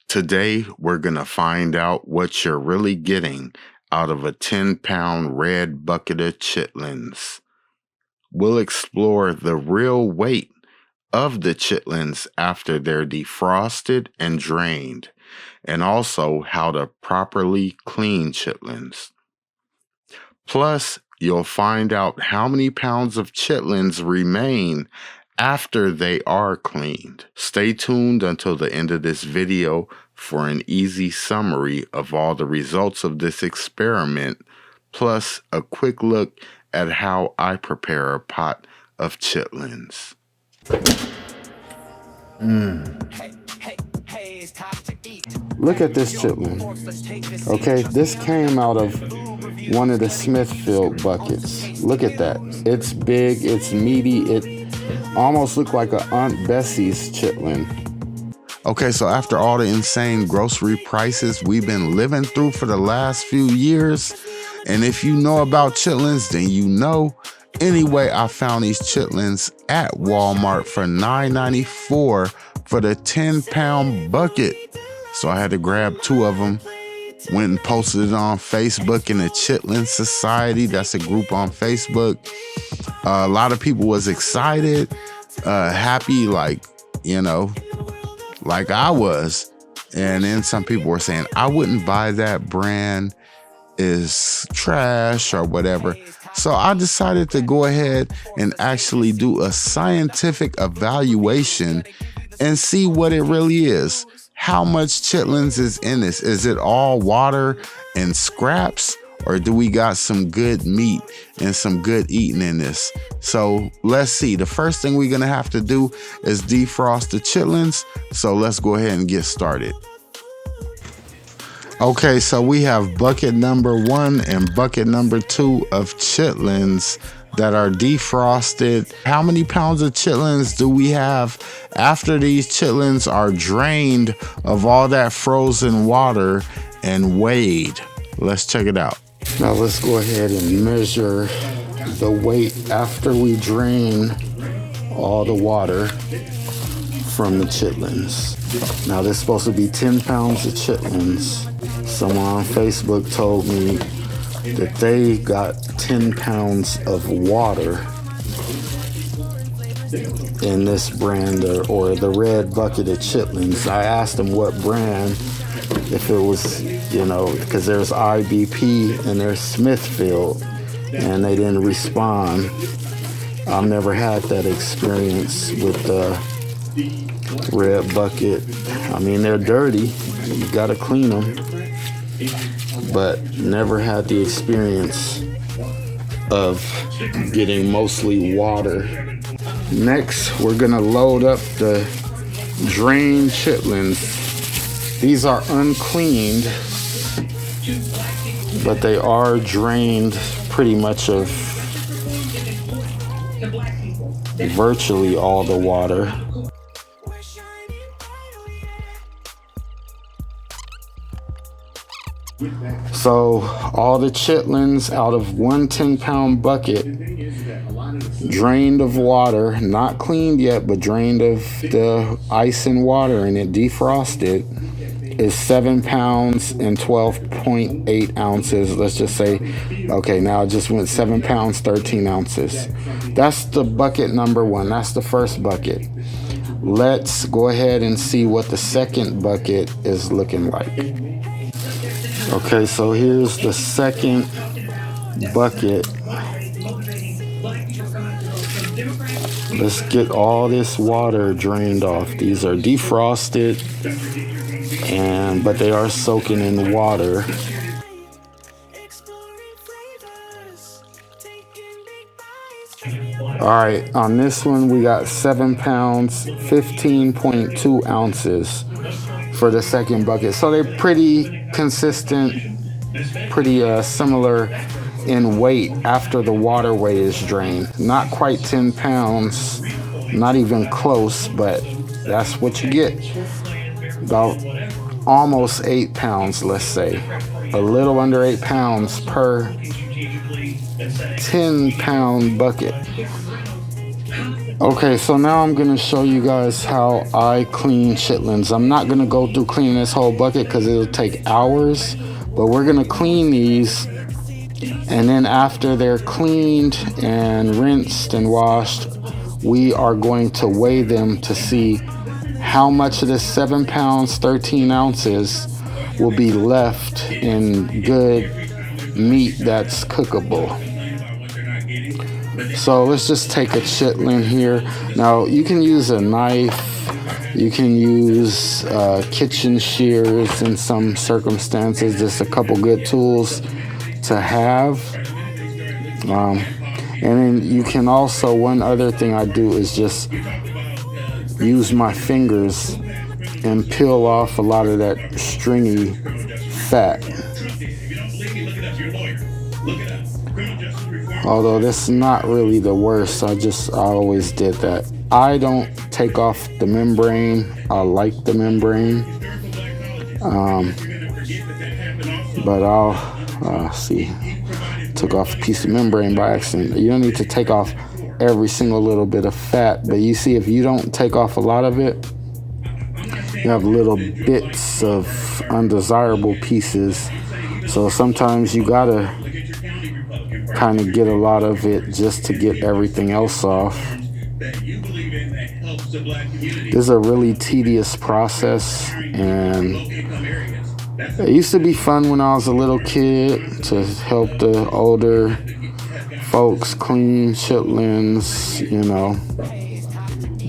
Today, we're going to find out what you're really getting out of a 10-pound red bucket of chitlins. We'll explore the real weight of the chitlins after they're defrosted and drained, and also how to properly clean chitlins. Plus, you'll find out how many pounds of chitlins remain after they are cleaned. Stay tuned until the end of this video for an easy summary of all the results of this experiment, plus a quick look at how I prepare a pot of chitlins. Look at this chitlin. Okay, this came out of one of the Smithfield buckets. Look at that. It's big, it's meaty, it almost looked like a Aunt Bessie's chitlin. Okay, so after all the insane grocery prices we've been living through for the last few years, and if you know about chitlins, then you know. Anyway, I found these chitlins at Walmart for $9.94 for the 10-pound bucket. So I had to grab 2 of them, went and posted it on Facebook in the Chitlin Society. That's a group on Facebook. A lot of people was excited, happy, like I was. And then some people were saying, I wouldn't buy that brand, is trash or whatever. So I decided to go ahead and actually do a scientific evaluation and see what it really is. How much chitlins is in this? Is it all water and scraps, or do we got some good meat and some good eating in this? So let's see. The first thing we're going to have to do is defrost the chitlins. So let's go ahead and get started. Okay, so we have bucket number 1 and bucket number 2 of chitlins that are defrosted. How many pounds of chitlins do we have after these chitlins are drained of all that frozen water and weighed? Let's check it out. Now let's go ahead and measure the weight after we drain all the water from the chitlins. Now this is supposed to be 10 pounds of chitlins. Someone on Facebook told me that they got 10 pounds of water in this brand or the red bucket of chitlins. I asked them what brand, if it was, because there's IBP and there's Smithfield, and they didn't respond. I've never had that experience with the red bucket. I mean, they're dirty. You gotta clean them. But never had the experience of getting mostly water. Next, we're gonna load up the drained chitlins. These are uncleaned, but they are drained pretty much of virtually all the water. So all the chitlins out of one 10-pound bucket, drained of water, not cleaned yet, but drained of the ice and water, and it defrosted, is 7 pounds and 12.8 ounces. Let's just say, okay, now it just went 7 pounds, 13 ounces. That's the bucket number 1. That's the first bucket. Let's go ahead and see what the second bucket is looking like. Okay, so here's the second bucket. Let's get all this water drained off. These are defrosted, but they are soaking in water. All right, on this one we got 7 pounds, 15.2 ounces for the second bucket. So they're pretty consistent, pretty similar in weight after the waterway is drained. Not quite 10 pounds, not even close, but that's what you get. About almost 8 pounds, let's say. A little under 8 pounds per 10-pound bucket. Okay, so now I'm gonna show you guys how I clean chitlins. I'm not gonna go through cleaning this whole bucket because it'll take hours, but we're gonna clean these, and then after they're cleaned and rinsed and washed, we are going to weigh them to see how much of this 7 pounds 13 ounces will be left in good meat that's cookable. So let's just take a chitlin here. Now you can use a knife, you can use kitchen shears in some circumstances, just a couple good tools to have. And then you can also, one other thing I do is just use my fingers and peel off a lot of that stringy fat. Although this is not really the worst, I always did that. I don't take off the membrane. I like the membrane. But I'll see. Took off a piece of membrane by accident. You don't need to take off every single little bit of fat, but you see, if you don't take off a lot of it, you have little bits of undesirable pieces. So sometimes you gotta kind of get a lot of it just to get everything else off. This is a really tedious process, and it used to be fun when I was a little kid to help the older folks clean chitlins, you know.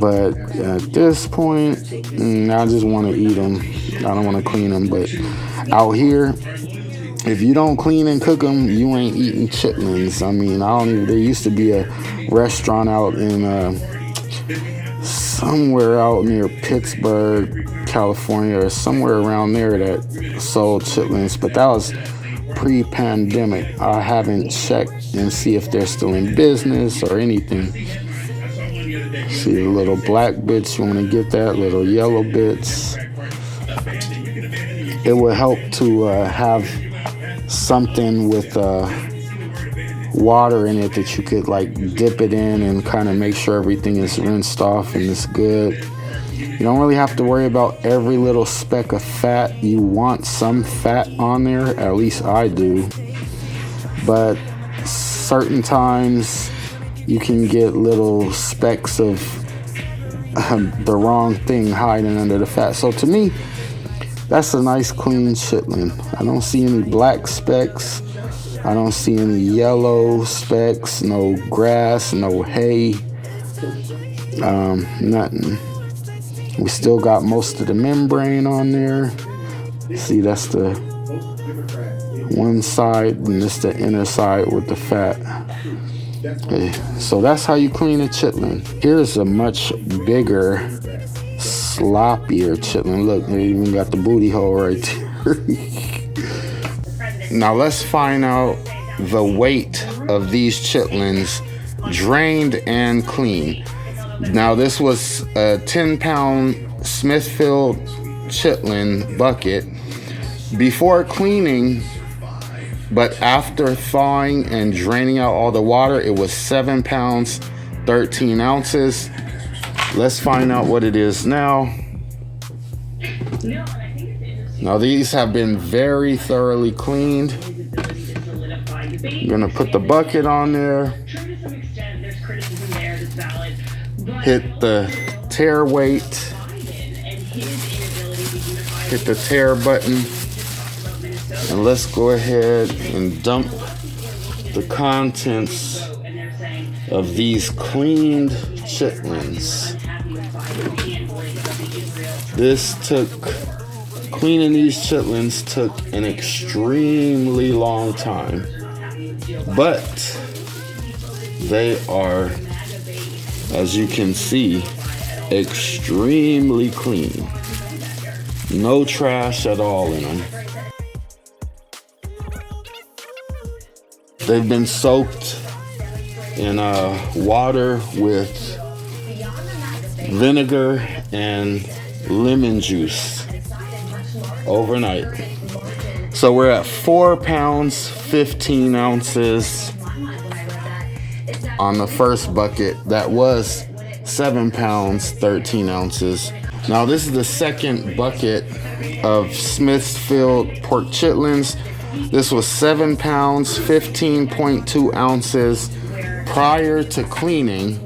But at this point, I just want to eat them. I don't want to clean them. But out here, if you don't clean and cook them, you ain't eating chitlins. I mean, there used to be a restaurant out in somewhere out near Pittsburgh, California, or somewhere around there that sold chitlins, but that was pre-pandemic. I haven't checked and see if they're still in business or anything. See the little black bits, you want to get that, little yellow bits. It will help to have something with water in it that you could like dip it in and kind of make sure everything is rinsed off and it's good. You don't really have to worry about every little speck of fat. You want some fat on there, at least I do. But certain times you can get little specks of the wrong thing hiding under the fat. So to me, that's a nice clean chitlin. I don't see any black specks. I don't see any yellow specks, no grass, no hay, nothing. We still got most of the membrane on there. See, that's the one side, and this the inner side with the fat. Okay, so that's how you clean a chitlin. Here's a much bigger, sloppier chitlin. Look, they even got the booty hole right there. Now let's find out the weight of these chitlins, drained and clean. Now this was a 10-pound Smithfield chitlin bucket. Before cleaning, but after thawing and draining out all the water, it was 7 pounds 13 ounces. Let's find out what it is now. Now these have been very thoroughly cleaned. I'm gonna put the bucket on there, hit the tare weight, hit the tare button, and let's go ahead and dump the contents of these cleaned chitlins. Cleaning these chitlins took an extremely long time, but they are, as you can see, extremely clean. No trash at all in them. They've been soaked in water with vinegar and lemon juice overnight. So we're at 4 pounds 15 ounces on the first bucket. That was 7 pounds, 13 ounces. Now this is the second bucket of Smithfield pork chitlins. This was 7 pounds, 15.2 ounces prior to cleaning.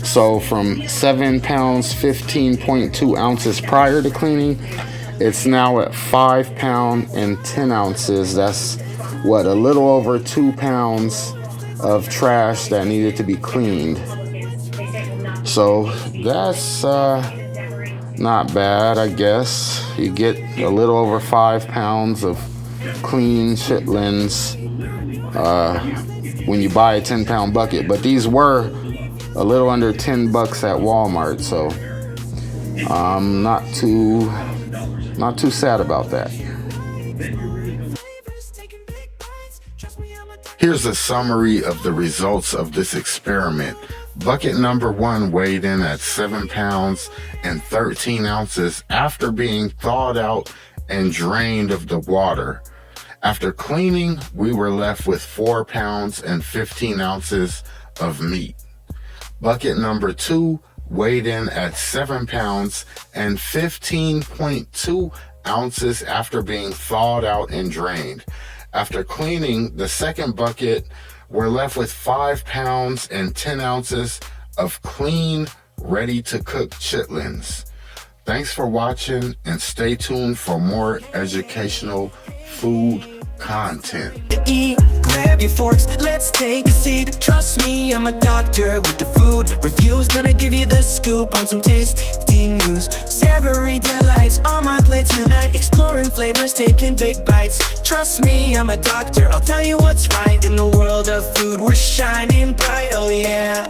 So from 7 pounds, 15.2 ounces prior to cleaning, it's now at 5 pounds and 10 ounces. That's what, a little over 2 pounds of trash that needed to be cleaned. So that's not bad, I guess. You get a little over 5 pounds of clean chitlins when you buy a 10-pound bucket. But these were a little under $10 at Walmart, so I'm not too sad about that. Here's a summary of the results of this experiment. Bucket number 1 weighed in at 7 pounds and 13 ounces after being thawed out and drained of the water. After cleaning, we were left with 4 pounds and 15 ounces of meat. Bucket number 2 weighed in at 7 pounds and 15.2 ounces after being thawed out and drained. After cleaning the second bucket, we're left with 5 pounds and 10 ounces of clean, ready-to-cook chitlins. Thanks for watching, and stay tuned for more educational food content. Grab your forks, let's take a seat. Trust me, I'm a doctor with the food reviews. Gonna give you the scoop on some tasty news. Savory delights on my plate tonight. Exploring flavors, taking big bites. Trust me, I'm a doctor, I'll tell you what's right. In the world of food, we're shining bright, oh yeah.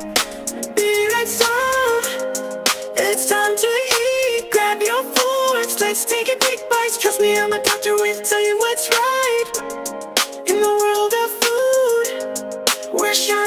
It's time to eat. Grab your forks, let's take it big bites. Trust me, I'm a doctor, we'll tell you what's right. In the world of food, we're shining.